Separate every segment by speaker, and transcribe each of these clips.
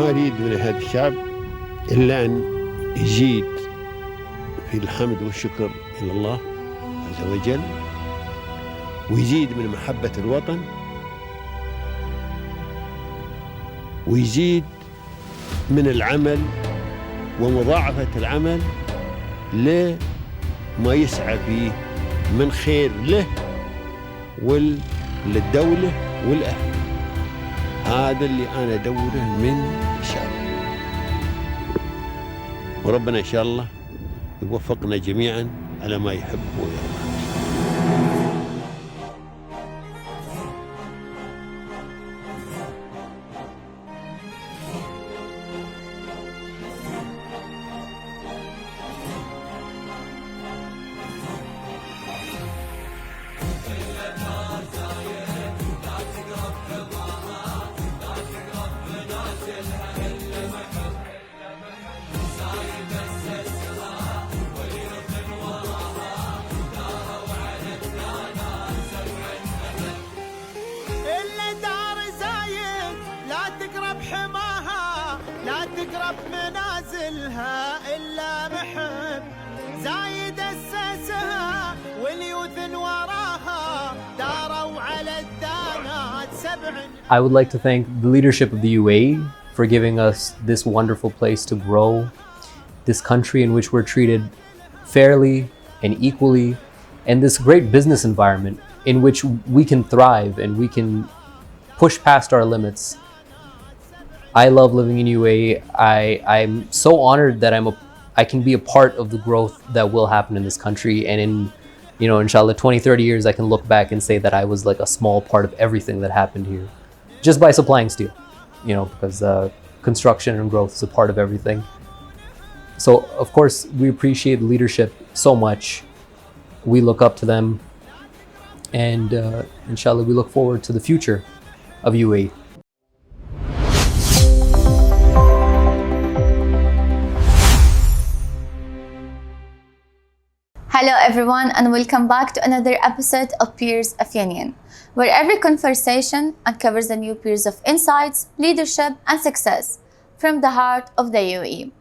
Speaker 1: ما أريد من هذا الشعب إلا أن يزيد في الحمد والشكر إلى الله عز وجل، ويزيد من محبة الوطن، ويزيد من العمل ومضاعفة العمل لما يسعى فيه من خير له وللدولة والأهل. هذا اللي أنا أدوره من الشعب، وربنا إن شاء الله يوفقنا جميعا على ما يحب ويرضى.
Speaker 2: تقرب منازلها إلا محب زايد أسسها واليوث وراها داروا على الدانات سبع.
Speaker 3: I would like to thank the leadership of the UAE for giving us this wonderful place to grow, this country in which we're treated fairly and equally, and this great business environment in which we can thrive and we can push past our limits. I love living in UAE. I'm so honored that I can be a part of the growth that will happen in this country, and in, you know, inshallah 20-30 years I can look back and say that I was like a small part of everything that happened here just by supplying steel, you know, because construction and growth is a part of everything. So of course we appreciate the leadership so much. We look up to them, and inshallah we look forward to the future of UAE.
Speaker 4: Hello everyone, and welcome back to another episode of Peers of Union, where every conversation uncovers the new peers of insights, leadership and success from the heart of the UAE.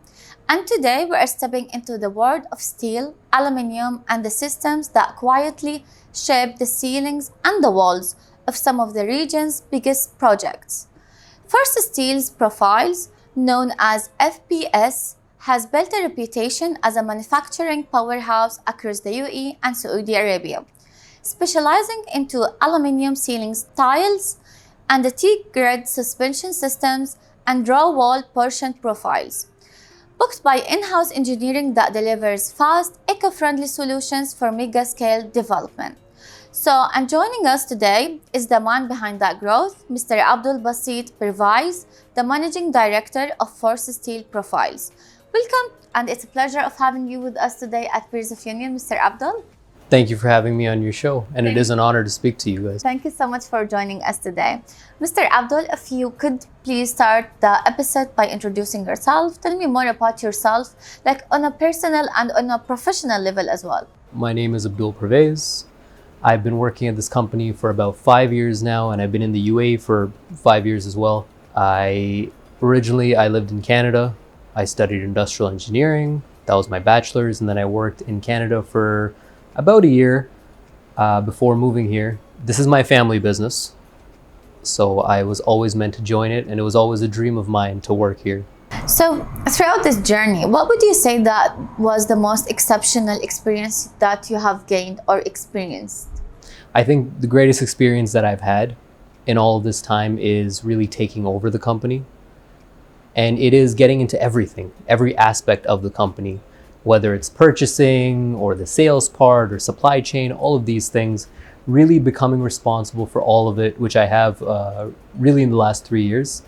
Speaker 4: And today we are stepping into the world of steel, aluminium and the systems that quietly shape the ceilings and the walls of some of the region's biggest projects. First Steel's Profiles, known as FPS, has built a reputation as a manufacturing powerhouse across the UAE and Saudi Arabia, specializing into aluminium ceiling tiles and the T-grid suspension systems and draw wall portion profiles, booked by in-house engineering that delivers fast, eco-friendly solutions for mega-scale development. And joining us today is the man behind that growth, Mr. Abdul Basit Pervaiz, the Managing Director of First Steel Profiles. Welcome, and it's a pleasure of having you with us today at Peers of Union, Mr. Abdul.
Speaker 3: Thank you for having me on your show, and it is an honor to speak to you guys.
Speaker 4: Thank you so much for joining us today. Mr. Abdul, if you could please start the episode by introducing yourself. Tell me more about yourself, like on a personal and on a professional level as well.
Speaker 3: My name is Abdul Pervaiz. I've been working at this company for about 5 years now, and I've been in the UAE for 5 years as well. Originally I lived in Canada. I studied industrial engineering. That was my bachelor's, and then I worked in Canada for about a year before moving here. This is my family business, so I was always meant to join it, and it was always a dream of mine to work here.
Speaker 4: So throughout this journey, what would you say that was the most exceptional experience that you have gained or experienced?
Speaker 3: I think the greatest experience that I've had in all of this time is really taking over the company. And it is getting into everything, every aspect of the company, whether it's purchasing or the sales part or supply chain, all of these things, really becoming responsible for all of it, which I have really in the last 3 years.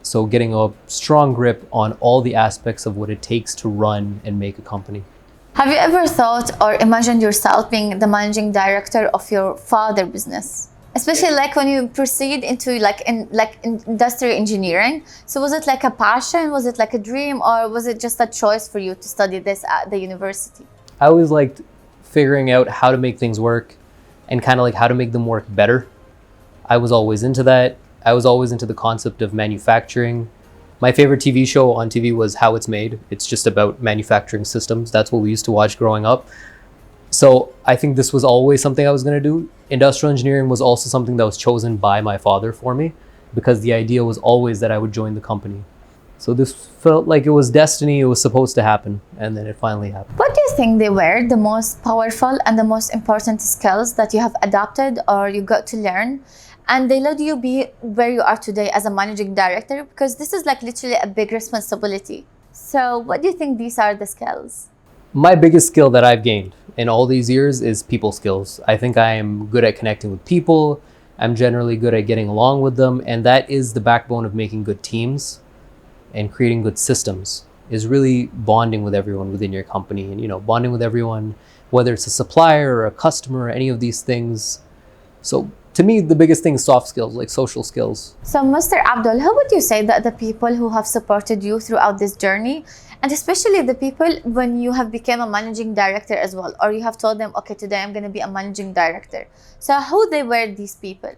Speaker 3: So getting a strong grip on all the aspects of what it takes to run and make a company.
Speaker 4: Have you ever thought or imagined yourself being the managing director of your father's business? Especially like when you proceed into like industrial engineering. So was it like a passion? Was it like a dream? Or was it just a choice for you to study this at the university?
Speaker 3: I always liked figuring out how to make things work and kind of like how to make them work better. I was always into that. I was always into the concept of manufacturing My favorite TV show on TV was How It's Made. It's just about manufacturing systems. That's what we used to watch growing up. So I think this was always something I was going to do. Industrial engineering was also something that was chosen by my father for me, because the idea was always that I would join the company. So this felt like it was destiny. It was supposed to happen, and then it finally happened.
Speaker 4: What do you think they were the most powerful and the most important skills that you have adopted or you got to learn, and they let you be where you are today as a managing director? Because this is like literally a big responsibility. So what do you think these are the skills?
Speaker 3: My biggest skill that I've gained in all these years is people skills. I think I am good at connecting with people. I'm generally good at getting along with them, and that is the backbone of making good teams and creating good systems, is really bonding with everyone within your company, and bonding with everyone, whether it's a supplier or a customer or any of these things. So to me, the biggest thing is soft skills, like social skills.
Speaker 4: So Mr. Abdul, how would you say that the people who have supported you throughout this journey, and especially the people when you have become a managing director as well, or you have told them, okay, today I'm going to be a managing director. So who they were, these people?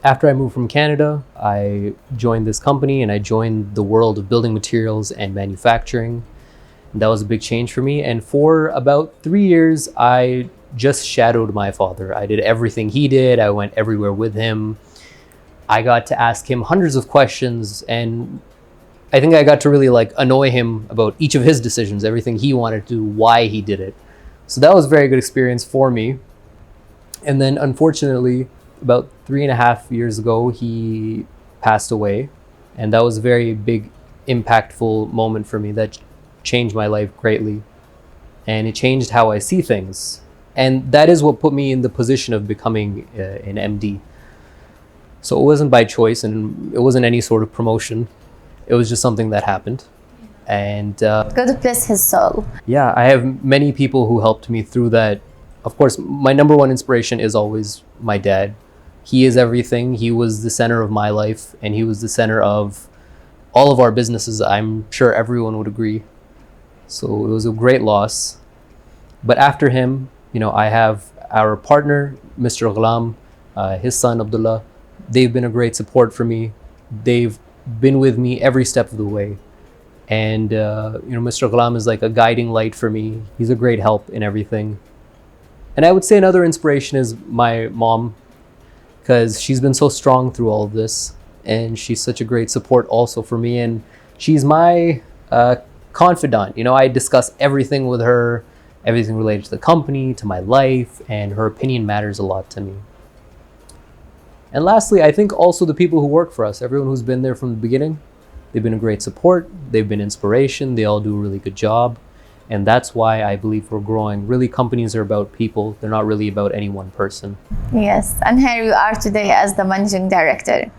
Speaker 3: After I moved from Canada, I joined this company and I joined the world of building materials and manufacturing. And that was a big change for me. And for about 3 years, I just shadowed my father. I did everything he did. I went everywhere with him. I got to ask him hundreds of questions, and I think I got to really annoy him about each of his decisions, everything he wanted to do, why he did it. So that was a very good experience for me. And then unfortunately, about 3.5 years ago, he passed away. And that was a very big, impactful moment for me that changed my life greatly. And it changed how I see things. And that is what put me in the position of becoming an MD. So it wasn't by choice, and it wasn't any sort of promotion. It was just something that happened. And
Speaker 4: God bless his soul.
Speaker 3: yeah, I have many people who helped me through that. Of course, my number one inspiration is always my dad. He is everything. He was the center of my life, and he was the center of all of our businesses. I'm sure everyone would agree. So it was a great loss. But after him, I have our partner, Mr. Ghulam, his son, Abdullah. They've been a great support for me. They've been with me every step of the way. And, Mr. Ghulam is like a guiding light for me. He's a great help in everything. And I would say another inspiration is my mom, because she's been so strong through all of this. And she's such a great support also for me. And she's my confidant. I discuss everything with her, everything related to the company, to my life, and her opinion matters a lot to me. And lastly, I think also the people who work for us, everyone who's been there from the beginning, they've been a great support, they've been inspiration, they all do a really good job. And that's why I believe we're growing. Really, companies are about people. They're not really about any one person.
Speaker 4: Yes, and here you are today as the managing director.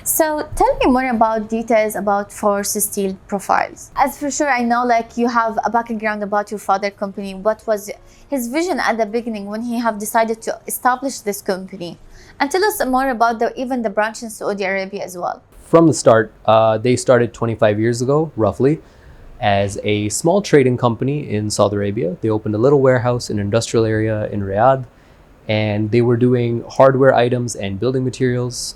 Speaker 4: So tell me more about details about Force Steel Profiles. As for sure, I know you have a background about your father company. What was his vision at the beginning when he have decided to establish this company? And tell us more about even the branch in Saudi Arabia as well.
Speaker 3: From the start, they started 25 years ago, roughly, as a small trading company in Saudi Arabia. They opened a little warehouse in an industrial area in Riyadh, and they were doing hardware items and building materials.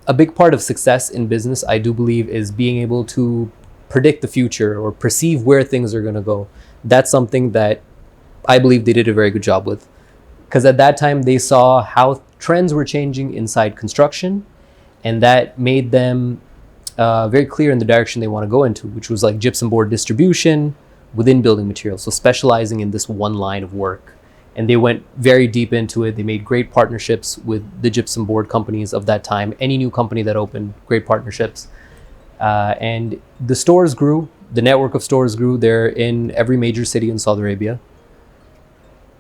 Speaker 3: A big part of success in business, I do believe, is being able to predict the future or perceive where things are going to go. That's something that I believe they did a very good job with. Because at that time, they saw how trends were changing inside construction, and that made them very clear in the direction they want to go into, which was gypsum board distribution within building materials, so specializing in this one line of work. And they went very deep into it. They made great partnerships with the gypsum board companies of that time. Any new company that opened, great partnerships. And the stores grew. The network of stores grew. They're in every major city in Saudi Arabia.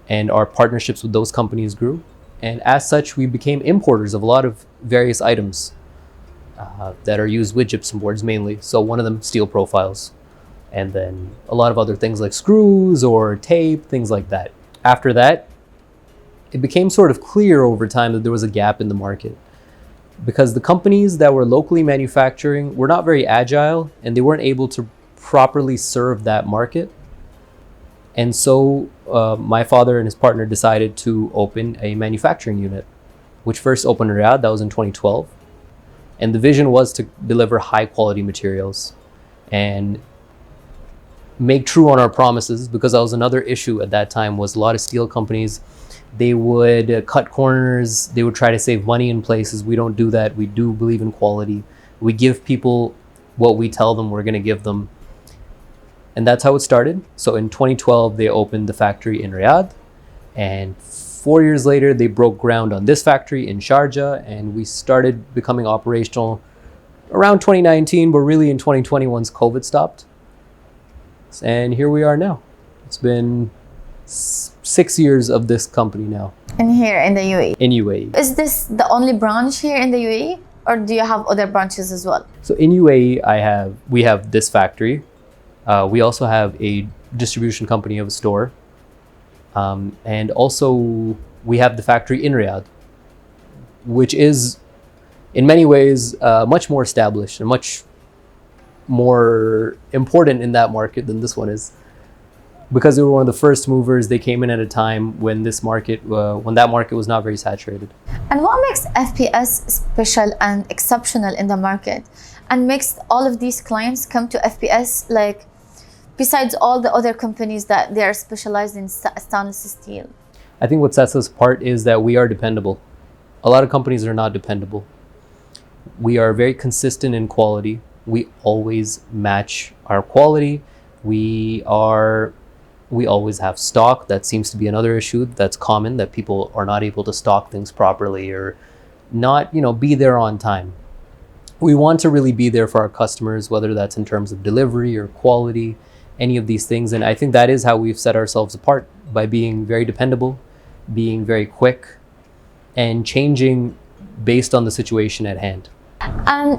Speaker 3: And our partnerships with those companies grew. And as such, we became importers of a lot of various items that are used with gypsum boards mainly. So one of them, steel profiles. And then a lot of other things like screws or tape, things like that. After that, it became sort of clear over time that there was a gap in the market, because the companies that were locally manufacturing were not very agile, and they weren't able to properly serve that market. And so my father and his partner decided to open a manufacturing unit, which first opened in Riyadh. That was in 2012. And the vision was to deliver high quality materials and make true on our promises, because that was another issue at that time. Was a lot of steel companies, they would cut corners, they would try to save money in places. We don't do that. We do believe in quality. We give people what we tell them we're going to give them. And that's how it started. So in 2012, they opened the factory in Riyadh. And 4 years later, they broke ground on this factory in Sharjah. And we started becoming operational around 2019, but really in 2020 once COVID stopped. And here we are now. It's been 6 years of this company now.
Speaker 4: And here in the UAE?
Speaker 3: In UAE.
Speaker 4: Is this the only branch here in the UAE? Or do you have other branches as well?
Speaker 3: So in UAE, we have this factory. We also have a distribution company of a store. And also we have the factory in Riyadh, which is in many ways much more established and much more important in that market than this one is. Because they were one of the first movers, they came in at a time when that market was not very saturated.
Speaker 4: And what makes FPS special and exceptional in the market and makes all of these clients come to FPS, like besides all the other companies that they are specialized in stainless steel?
Speaker 3: I think what sets us apart is that we are dependable. A lot of companies are not dependable. We are very consistent in quality. We always match our quality. We always have stock. That seems to be another issue that's common, that people are not able to stock things properly or not, be there on time. We want to really be there for our customers, whether that's in terms of delivery or quality, any of these things. And I think that is how we've set ourselves apart, by being very dependable, being very quick, and changing based on the situation at hand.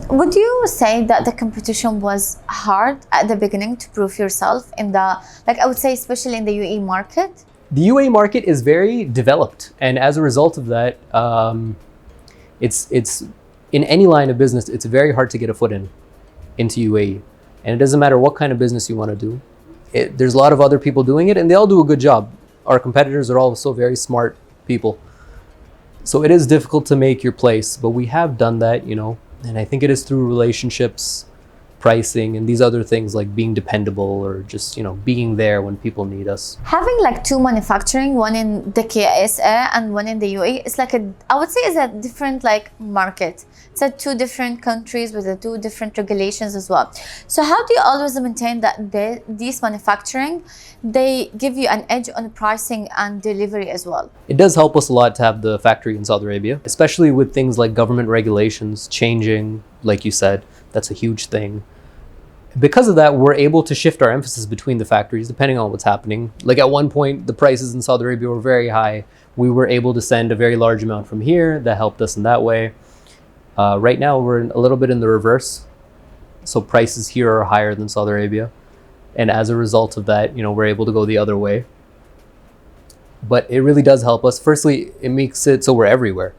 Speaker 4: Would you say that the competition was hard at the beginning to prove yourself I would say, especially in the UAE market?
Speaker 3: The UAE market is very developed, and as a result of that, it's in any line of business, it's very hard to get a foot into UAE. And it doesn't matter what kind of business you want to do. There's a lot of other people doing it, and they all do a good job. Our competitors are also very smart people. So it is difficult to make your place, but we have done that, and I think it is through relationships, pricing, and these other things like being dependable or just, being there when people need us.
Speaker 4: Having two manufacturing, one in the KSA and one in the UAE, it's I would say it's a different market. It's two different countries with two different regulations as well. So how do you always maintain that these manufacturing, they give you an edge on pricing and delivery as well?
Speaker 3: It does help us a lot to have the factory in Saudi Arabia, especially with things like government regulations changing, like you said. That's a huge thing. Because of that, we're able to shift our emphasis between the factories depending on what's happening. Like at one point, the prices in Saudi Arabia were very high. We were able to send a very large amount from here. That helped us in that way. Right now, we're a little bit in the reverse. So prices here are higher than Saudi Arabia. And as a result of that, we're able to go the other way. But it really does help us. Firstly, it makes it so we're everywhere.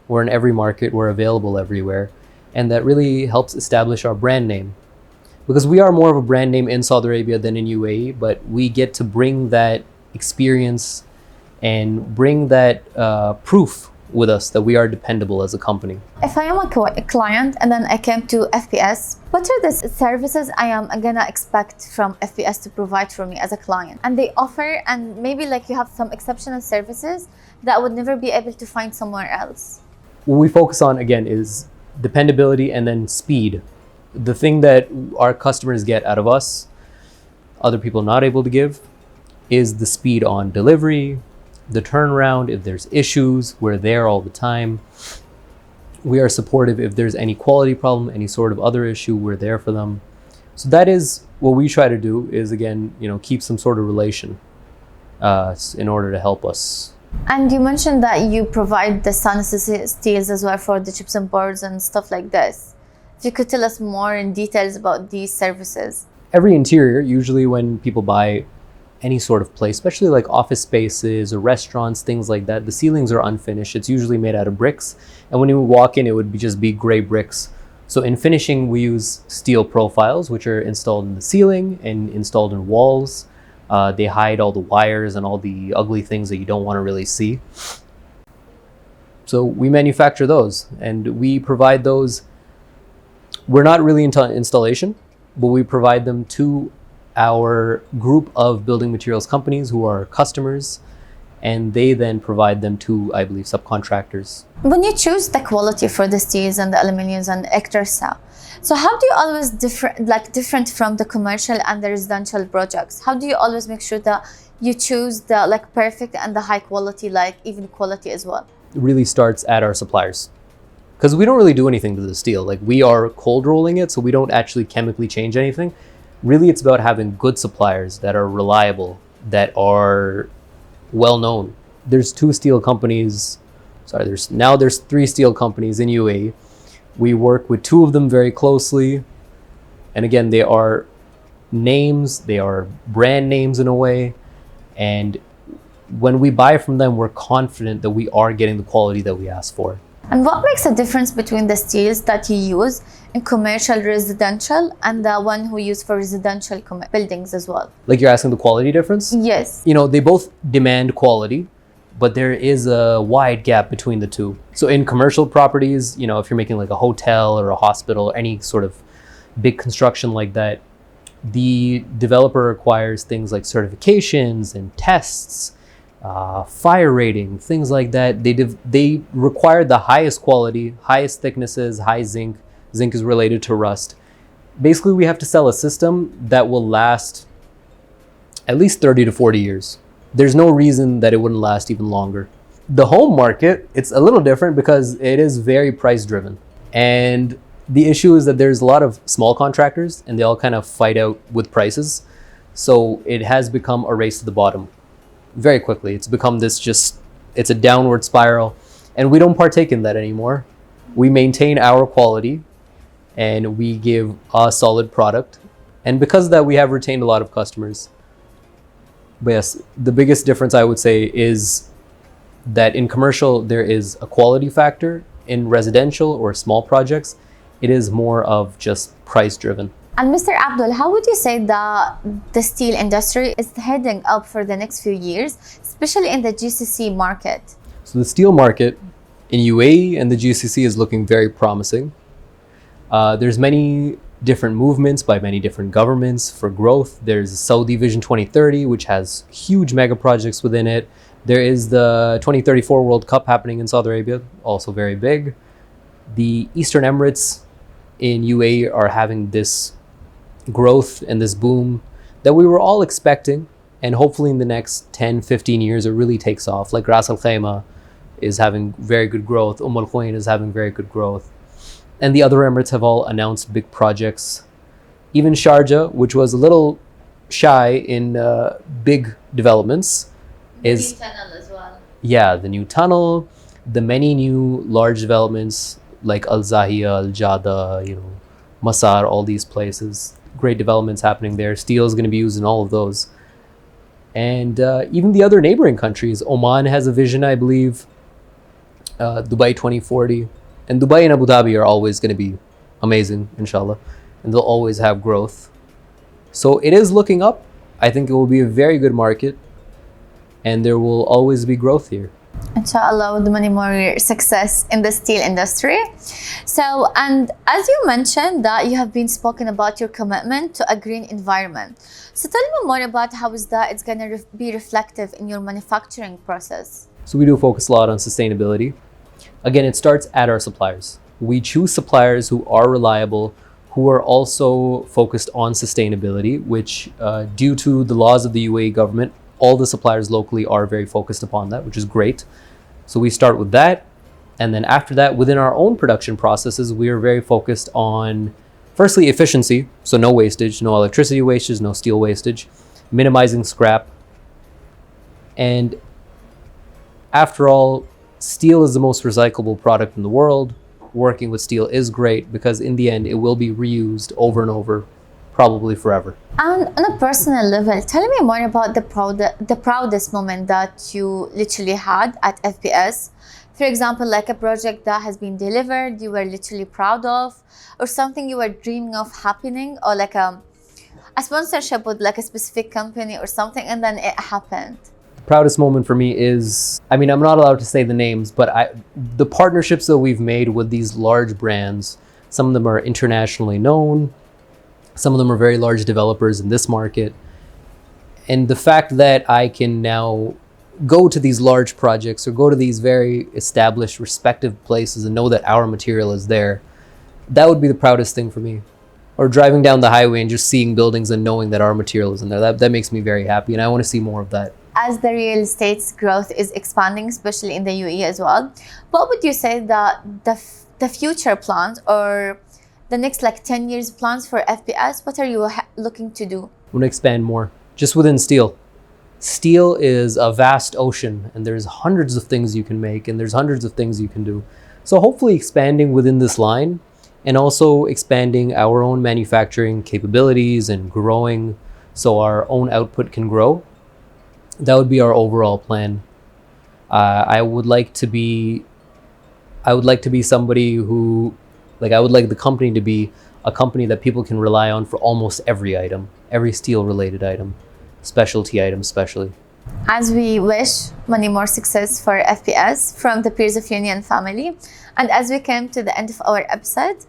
Speaker 3: We're in every market. We're available everywhere. And that really helps establish our brand name. Because we are more of a brand name in Saudi Arabia than in UAE, but we get to bring that experience and bring that proof with us that we are dependable as a company.
Speaker 4: If I am a client and then I came to FPS, what are the services I am gonna expect from FPS to provide for me as a client? And they offer, and maybe you have some exceptional services that I would never be able to find somewhere else.
Speaker 3: What we focus on, again, is dependability and then speed. The thing that our customers get out of us, other people not able to give, is the speed on delivery, the turnaround. If there's issues, we're there all the time. We are supportive if there's any quality problem, any sort of other issue, we're there for them. So that is what we try to do, is again, keep some sort of relation in order to help us.
Speaker 4: And you mentioned that you provide the stainless steels as well for the gypsum boards and stuff like this. If you could tell us more in details about these services.
Speaker 3: Every interior, usually when people buy any sort of place, especially like office spaces or restaurants, things like that, the ceilings are unfinished. It's usually made out of bricks. And when you walk in, it would just be gray bricks. So in finishing, we use steel profiles, which are installed in the ceiling and installed in walls. They hide all the wires and all the ugly things that you don't want to really see. So we manufacture those, and we provide those We're not really into installation, but we provide them to our group of building materials companies who are customers, and they then provide them to, I believe, subcontractors.
Speaker 4: When you choose the quality for the steels and the aluminiums and extra, so how do you always different from the commercial and the residential projects? How do you always make sure that you choose the perfect and the high quality, even quality as well?
Speaker 3: It really starts at our suppliers, because we don't really do anything to the steel. We are cold rolling it, so we don't actually chemically change anything. Really, it's about having good suppliers that are reliable, that are well known. There's two steel companies. There's 3 steel companies in UAE. We work with 2 of them very closely, and again, they are names, they are brand names in a way, and when we buy from them, we're confident that we are getting the quality that we ask for.
Speaker 4: And what makes a difference between the steels that you use in commercial residential and the one who use for residential buildings as well?
Speaker 3: You're asking the quality difference?
Speaker 4: Yes.
Speaker 3: They both demand quality, but there is a wide gap between the two. So in commercial properties, if you're making a hotel or a hospital, or any sort of big construction like that, the developer requires things like certifications and tests, fire rating, things like that. They require the highest quality, highest thicknesses, high zinc. Zinc is related to rust. Basically, we have to sell a system that will last at least 30 to 40 years. There's no reason that it wouldn't last even longer. The home market, it's a little different because it is very price driven. And the issue is that there's a lot of small contractors and they all kind of fight out with prices. So it has become a race to the bottom very quickly. It's become it's a downward spiral, and we don't partake in that anymore. We maintain our quality and we give a solid product. And because of that, we have retained a lot of customers. But yes, the biggest difference I would say is that in commercial, there is a quality factor. In residential or small projects, it is more of just price driven.
Speaker 4: And Mr. Abdul, how would you say that the steel industry is heading up for the next few years, especially in the GCC market?
Speaker 3: So the steel market in UAE and the GCC is looking very promising. There's many different movements by many different governments for growth. There's Saudi Vision 2030, which has huge mega projects within it. There is the 2034 World Cup happening in Saudi Arabia, also very big. The Eastern Emirates in UAE are having this growth and this boom that we were all expecting, and hopefully in the next 10-15 years it really takes off. Ras Al Khaimah is having very good growth, Al Quwain is having very good growth, and the other Emirates have all announced big projects. Even Sharjah, which was a little shy in big developments, is
Speaker 4: the tunnel as well.
Speaker 3: Yeah, the new tunnel, the many new large developments like Al Zahia, Al Jada, Masar, all these places. Great developments happening there. Steel is going to be used in all of those. And even the other neighboring countries, Oman has a vision, I believe, Dubai 2040. And Dubai and Abu Dhabi are always going to be amazing, inshallah. And they'll always have growth. So it is looking up. I think it will be a very good market. And there will always be growth here.
Speaker 4: Inshallah, with many more success in the steel industry. So, and as you mentioned that you have been spoken about your commitment to a green environment. So tell me more about how is that it's going to be reflective in your manufacturing process.
Speaker 3: So we do focus a lot on sustainability. Again, it starts at our suppliers. We choose suppliers who are reliable, who are also focused on sustainability, which due to the laws of the UAE government, all the suppliers locally are very focused upon that, which is great. So we start with that. And then after that, within our own production processes, we are very focused on, firstly, efficiency. So no wastage, no electricity wastage, no steel wastage, minimizing scrap. And after all, steel is the most recyclable product in the world. Working with steel is great because in the end, it will be reused over and over, probably forever.
Speaker 4: And on a personal level, tell me more about the proudest moment that you literally had at FPS. For example, like a project that has been delivered, you were literally proud of, or something you were dreaming of happening, or like a sponsorship with like a specific company or something, and then it happened.
Speaker 3: Proudest moment for me is, I mean, I'm not allowed to say the names, but the partnerships that we've made with these large brands, Some of them are internationally known. Some of them are very large developers in this market. And the fact that I can now go to these large projects or go to these very established, respected places and know that our material is there, that would be the proudest thing for me. Or driving down the highway and just seeing buildings and knowing that our material is in there. That makes me very happy, and I want to see more of that.
Speaker 4: As the real estate's growth is expanding, especially in the UAE as well, what would you say the future plans or the next 10 years plans for FPS? What are you looking to do?
Speaker 3: I want to expand more, just within steel. Steel is a vast ocean, and there's hundreds of things you can make, and there's hundreds of things you can do. So hopefully expanding within this line, and also expanding our own manufacturing capabilities and growing so our own output can grow. That would be our overall plan. I would like to be somebody who, I would like the company to be a company that people can rely on for almost every item, every steel related item, specialty items especially.
Speaker 4: As we wish many more success for FPS from the Peers of Union family, and as we came to the end of our episode,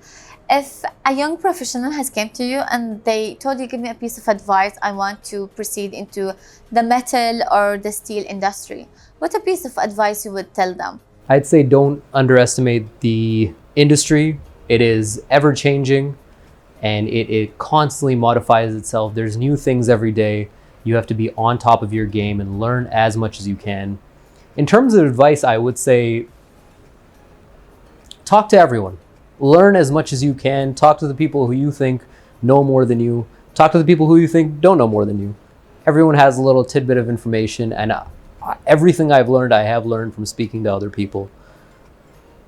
Speaker 4: if a young professional has came to you and they told you, give me a piece of advice, I want to proceed into the metal or the steel industry, what a piece of advice you would tell them?
Speaker 3: I'd say don't underestimate the industry. It is ever changing and it constantly modifies itself. There's new things every day. You have to be on top of your game and learn as much as you can. In terms of advice, I would say talk to everyone. Learn as much as you can. Talk to the people who you think know more than you. Talk to the people who you think don't know more than you. Everyone has a little tidbit of information, and everything I've learned, I have learned from speaking to other people.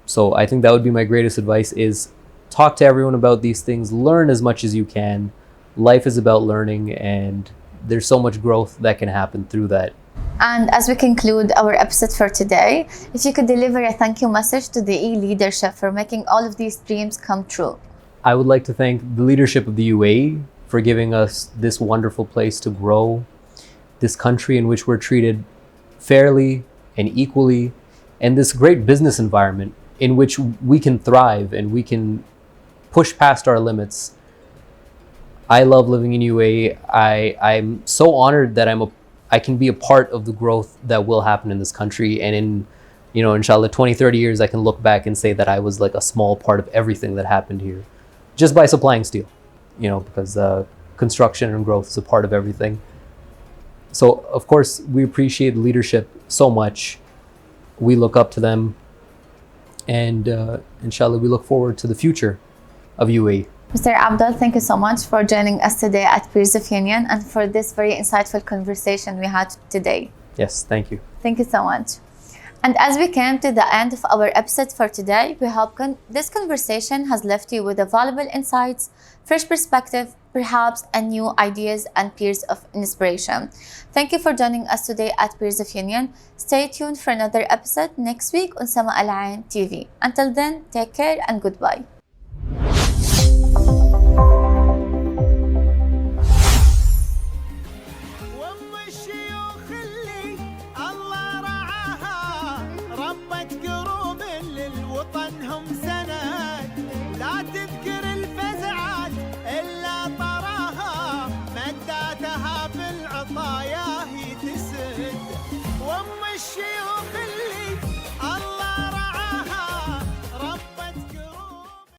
Speaker 3: So I think that would be my greatest advice, is talk to everyone about these things. Learn as much as you can. Life is about learning, and there's so much growth that can happen through that.
Speaker 4: And as we conclude our episode for today, if you could deliver a thank you message to the leadership for making all of these dreams come true.
Speaker 3: I would like to thank the leadership of the UAE for giving us this wonderful place to grow, this country in which we're treated fairly and equally, and this great business environment in which we can thrive and we can push past our limits. I love living in UAE. I'm so honored that I can be a part of the growth that will happen in this country. And in, inshallah, 20, 30 years, I can look back and say that I was like a small part of everything that happened here just by supplying steel, because construction and growth is a part of everything. So, of course, we appreciate the leadership so much. We look up to them. And inshallah, we look forward to the future of UAE.
Speaker 4: Mr. Abdul, thank you so much for joining us today at Peers of Union and for this very insightful conversation we had today.
Speaker 3: Yes, thank you.
Speaker 4: Thank you so much. And as we came to the end of our episode for today, we hope this conversation has left you with valuable insights, fresh perspective, perhaps a new ideas and peers of inspiration. Thank you for joining us today at Peers of Union. Stay tuned for another episode next week on Sama Al Ain TV. Until then, take care and goodbye.